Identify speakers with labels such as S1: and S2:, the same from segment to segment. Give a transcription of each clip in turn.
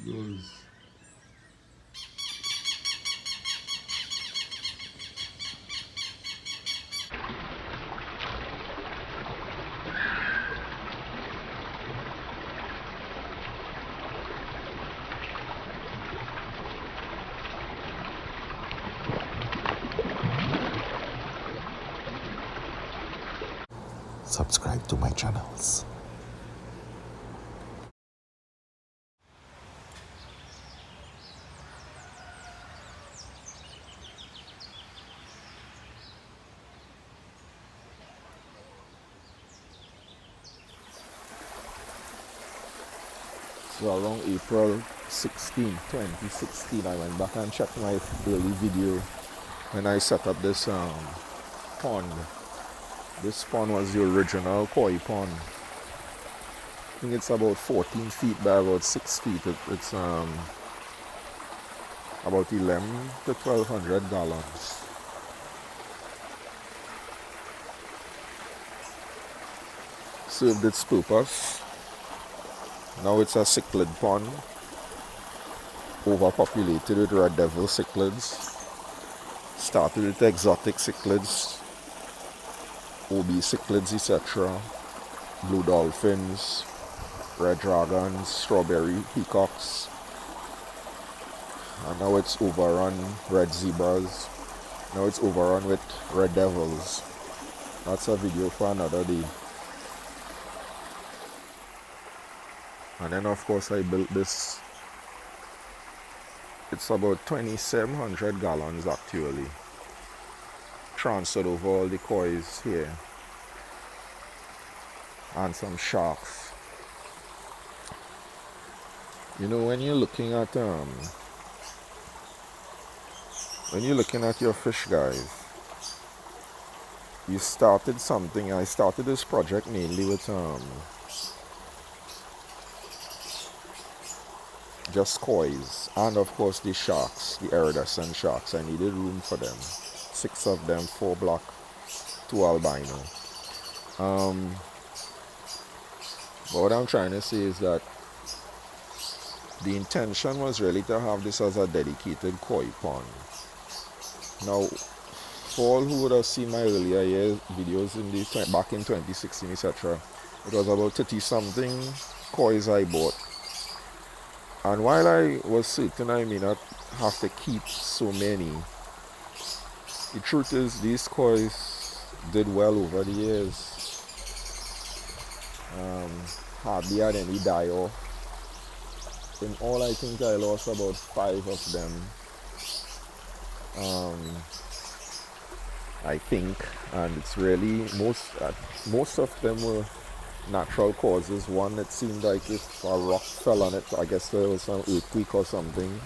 S1: he goes.
S2: Subscribe to my channels.
S1: So around April 16, 2016, I went back and checked my early video when I set up this pond. This pond was the original koi pond. I think it's about 14 feet by about 6 feet. It's about 11 to 1200 gallons. Served its purpose. Now it's a cichlid pond, overpopulated with red devil cichlids. Started with exotic cichlids, OB cichlids, etc. Blue dolphins, red dragons, strawberry peacocks. And now it's overrun red zebras. Now it's overrun with red devils. That's a video for another day. And then of course I built this. It's about 2700 gallons actually. Transferred over all the kois here. And some sharks. You know, when you're looking at your fish, guys, you started something. I started this project mainly with just kois, and of course the sharks, the iridescent sharks. I needed room for them. 6 of them, 4 black, 2 albino. But what I'm trying to say is that the intention was really to have this as a dedicated koi pond. Now, for all who would have seen my earlier year videos in back in 2016, etc., it was about 30 something kois I bought. And while I was certain I may not have to keep so many, the truth is these kois did well over the years. Hardly had any die off. In all, I think I lost about 5 of them. I think, and it's really most of them were natural causes. One, it seemed like if a rock fell on it, I guess there was some earthquake or something.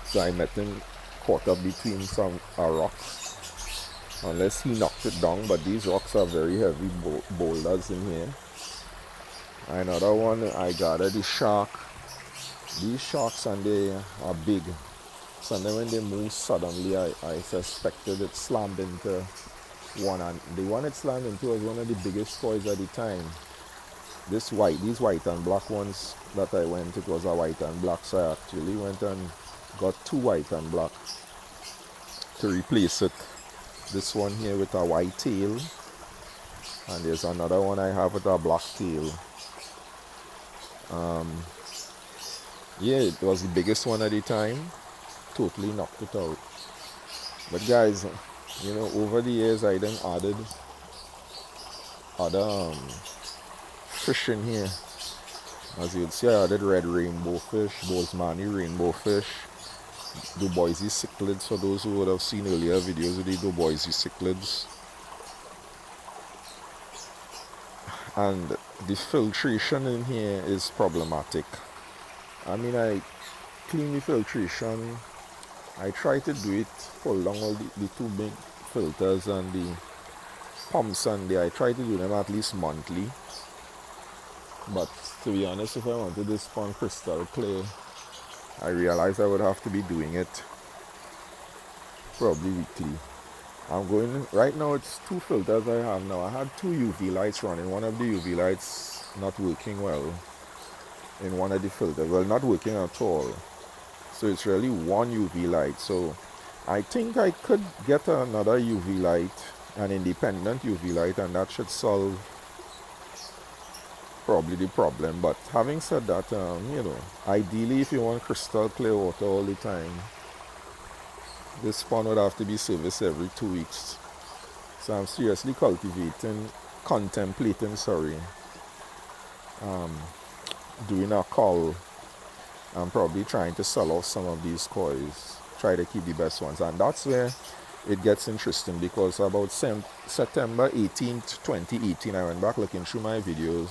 S1: So I met him caught up between some rocks, unless he knocked it down. But these rocks are very heavy boulders in here. Another one, I gathered the shark. These sharks, and they are big. So then when they move suddenly, I suspected it slammed into one, and the one it slammed into was one of the biggest kois at the time. These white and black ones that I went, it was a white and black, so I actually went and got 2 white and black to replace it. This one here with a white tail, and there's another one I have with a black tail. Yeah, it was the biggest one at the time. Totally knocked it out. But guys, you know, over the years I then added other fish in here. As you'd see, I added red rainbow fish, Bozeman rainbow fish, Du Bois cichlids, for those who would have seen earlier videos of the Du Bois cichlids. And the filtration in here is problematic. I mean, I clean the filtration. I try to do it, pull down all the 2 big filters and the pumps, and I try to do them at least monthly. But to be honest, if I wanted this pond crystal clear, I realized I would have to be doing it probably weekly. I'm going, right now it's 2 filters I have now. I had 2 UV lights running. One of the UV lights not working well. in one of the filters. Well, not working at all. So it's really one UV light. So I think I could get another UV light, an independent UV light, and that should solve probably the problem. But having said that, ideally if you want crystal clear water all the time, this pond would have to be serviced every 2 weeks. So I'm seriously contemplating, doing a call. I'm probably trying to sell off some of these kois, try to keep the best ones. And that's where it gets interesting, because about September 18th, 2018, I went back looking through my videos.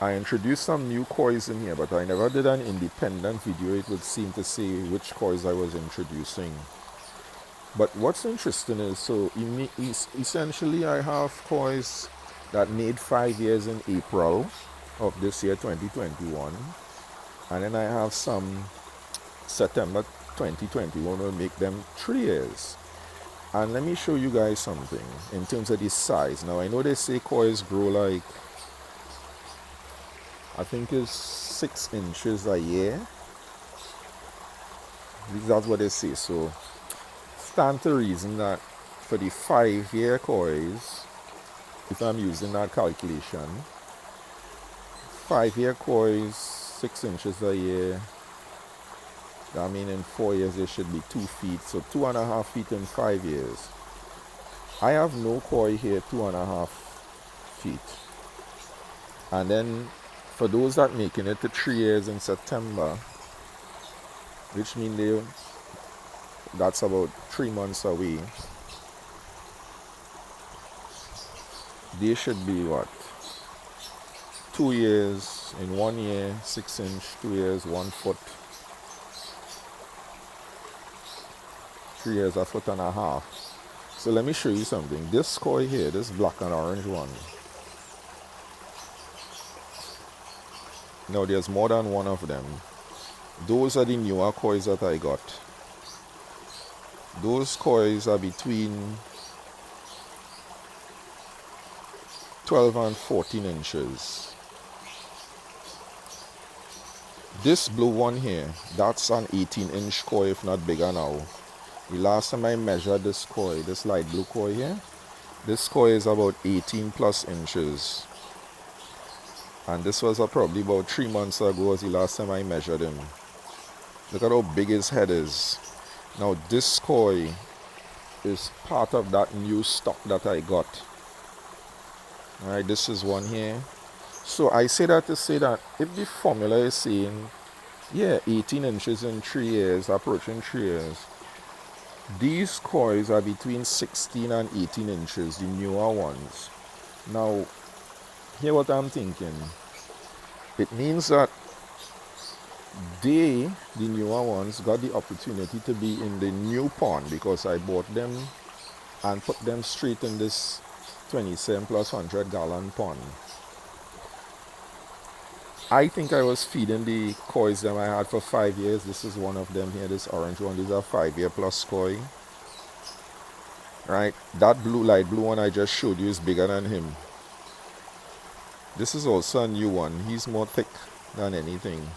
S1: I introduced some new kois in here, but I never did an independent video. It would seem to say which kois I was introducing. But what's interesting is, so essentially I have kois that made 5 years in April of this year, 2021. And then I have some September 2021 will make them 3 years. And let me show you guys something in terms of the size. Now I know they say kois grow like, I think it's 6 inches a year. That's what they say. So stand to reason that for the 5-year kois, if I'm using that calculation, 5-year kois, 6 inches a year, I mean in 4 years it should be 2 feet, so 2.5 feet in 5 years. I have no koi here 2.5 feet. And then for those that making it to 3 years in September, which means that's about 3 months away, they should be what? 2 years in 1 year, 6 inch, 2 years, 1 foot, 3 years, 1.5 feet. So let me show you something. This koi here, this black and orange one. Now there's more than one of them. Those are the newer kois that I got. Those kois are between 12 and 14 inches. This blue one here, that's an 18-inch koi, if not bigger now. The last time I measured this koi, this light blue koi here, this koi is about 18 plus inches. And this was probably about 3 months ago was the last time I measured him. Look at how big his head is. Now this koi is part of that new stock that I got. Alright, this is one here. So I say that to say that if the formula is saying, yeah, 18 inches in 3 years, approaching 3 years, these kois are between 16 and 18 inches, the newer ones. Now, hear what I'm thinking. It means that the newer ones, got the opportunity to be in the new pond, because I bought them and put them straight in this 27 plus 100 gallon pond. I think I was feeding the kois that I had for 5 years. This is one of them here, this orange one. These are 5-year plus koi. Right, that blue, light blue one I just showed you is bigger than him. This is also a new one. He's more thick than anything.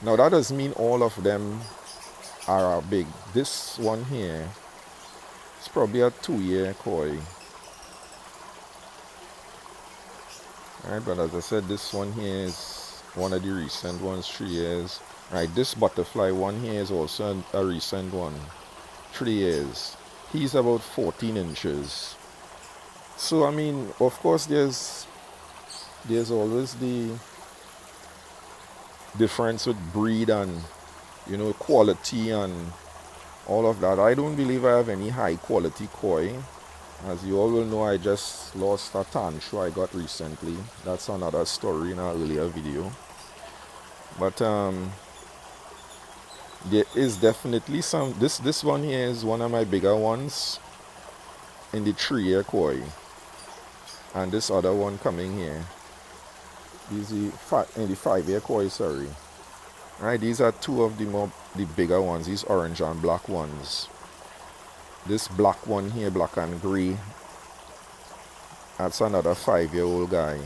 S1: Now that doesn't mean all of them are big. This one here is probably a 2-year koi. Alright, but as I said, this one here is one of the recent ones, 3 years. Right, this butterfly one here is also a recent one, 3 years. He's about 14 inches. So I mean, of course there's always the difference with breed and, you know, quality and all of that. I don't believe I have any high quality koi. As you all will know, I just lost a tancho I got recently. That's another story in an earlier video. But there is definitely some. This one here is one of my bigger ones in the 3-year koi, and this other one coming here. These are in the 5-year koi. Sorry. Right, these are two of the bigger ones. These orange and black ones. This black one here, black and gray, that's another 5-year-old guy.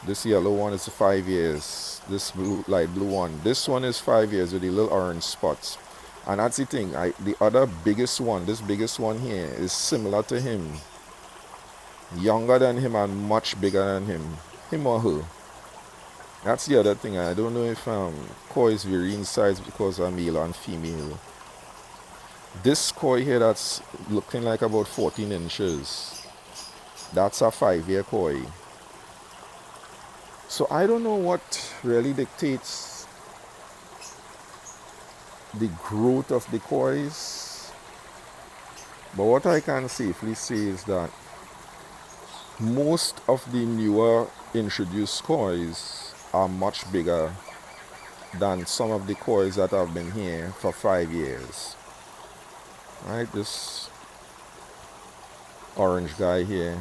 S1: This yellow one is 5 years. This blue, light blue one. This one is 5 years with the little orange spots. And that's the thing. The other biggest one, this biggest one here, is similar to him. Younger than him and much bigger than him. Him or her. That's the other thing. I don't know if kois vary in size because of male and female. This koi here that's looking like about 14 inches. That's a 5-year koi. So I don't know what really dictates the growth of the kois. But what I can safely say is that most of the newer introduced kois are much bigger than some of the kois that have been here for 5 years. Right, this orange guy here,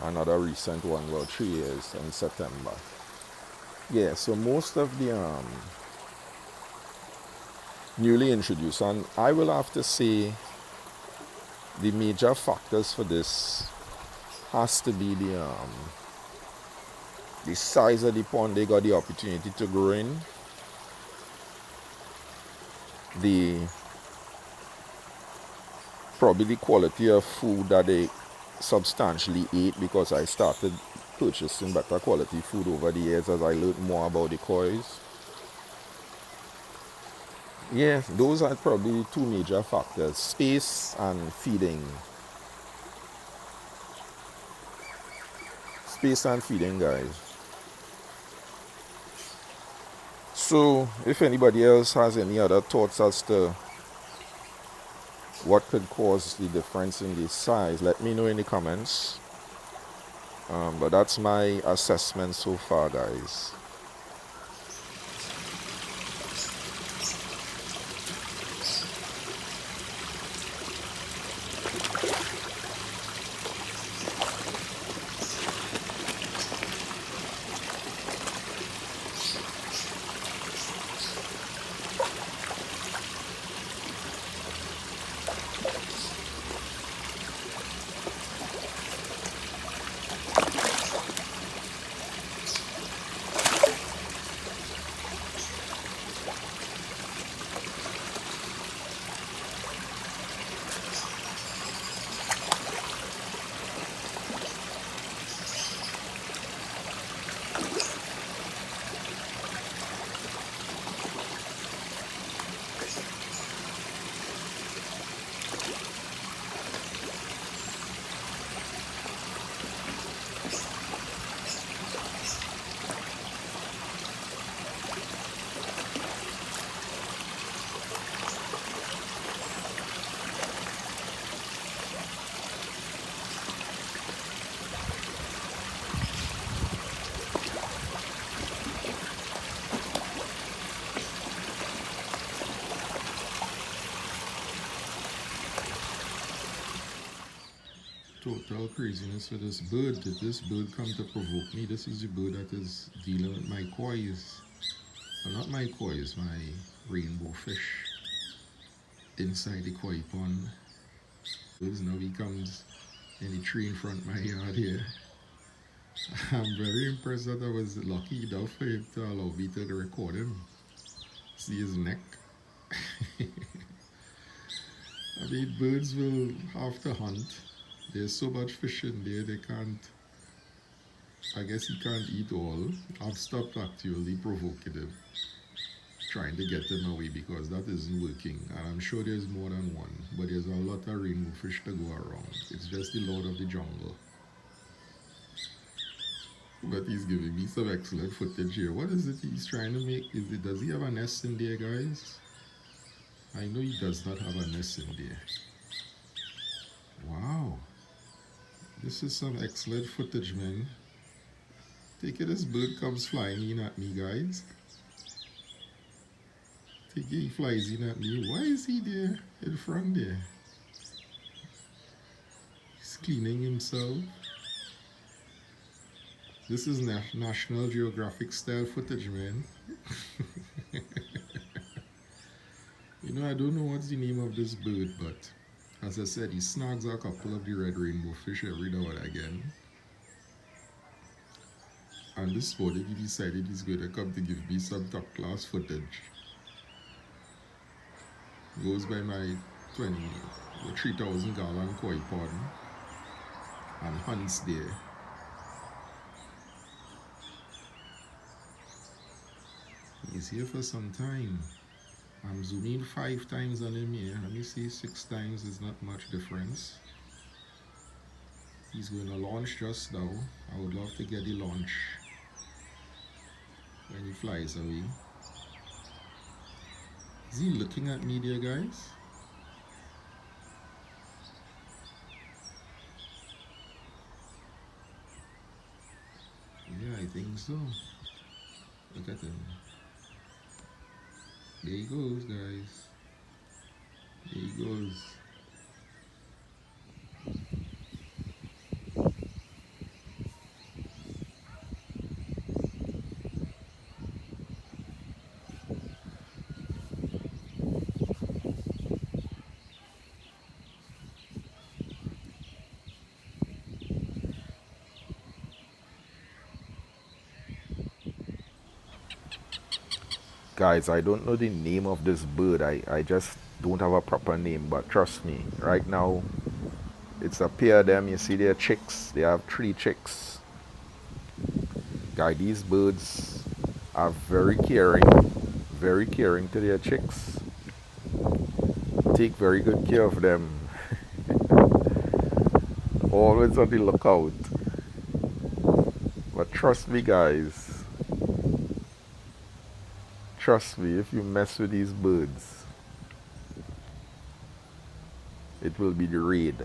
S1: another recent one, about 3 years in September. Yeah, so most of the newly introduced, and I will have to say the major factors for this has to be the size of the pond they got the opportunity to grow in, probably the quality of food that they substantially ate, because I started purchasing better quality food over the years as I learned more about the kois. Yeah, those are probably two major factors: space and feeding. Space and feeding, guys. So if anybody else has any other thoughts as to what could cause the difference in the size, let me know in the comments. But that's my assessment so far, guys. Total craziness for this bird. Did this bird come to provoke me? This is the bird that is dealing with my kois. Well, not my kois, my rainbow fish inside the koi pond. Birds now he comes in the tree in front of my yard here. I'm very impressed that I was lucky enough for him to allow me to record him. See his neck. I mean, birds will have to hunt. There's so much fish in there, they can't, I guess he can't eat all. I've stopped actually provoking him, trying to get him away, because that isn't working. And I'm sure there's more than one, but there's a lot of rainbow fish to go around. It's just the lord of the jungle. But he's giving me some excellent footage here. What is it he's trying to make? Does he have a nest in there, guys? I know he does not have a nest in there. Wow. This is some excellent footage, man. Take it, this bird comes flying in at me, guys. Take it, he flies in at me. Why is he there in front there? He's cleaning himself. This is National Geographic style footage, man. You know, I don't know what's the name of this bird, but as I said, he snags a couple of the red rainbow fish every now and again. And this morning he decided he's going to come to give me some top class footage. Goes by my 3,000 gallon koi pond and hunts there. He's here for some time. I'm zooming 5 times on him here. Let me see, 6 times is not much difference. He's going to launch just now. I would love to get the launch when he flies away. Is he looking at me there, guys? Yeah, I think so. Look at him. There he goes, guys. There he goes. Guys, I don't know the name of this bird. I just don't have a proper name, but trust me, right now it's a pair of them. You see their chicks. They have 3 chicks. Guy, these birds are very caring to their chicks. Take very good care of them. Always on the lookout. But trust me, guys. Trust me, if you mess with these birds, it will be the raid.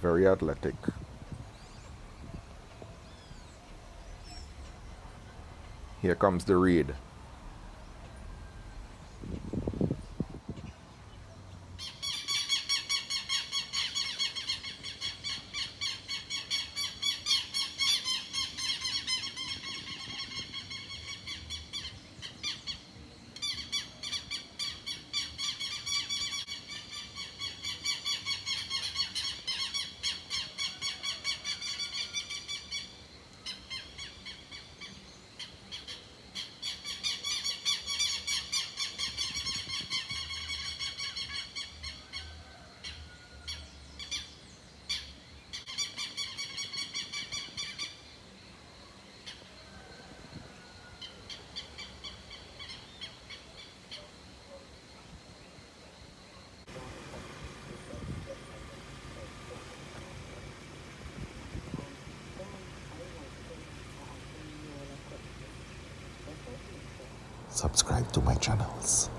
S1: Very athletic. Here comes the raid.
S2: Subscribe to my channels.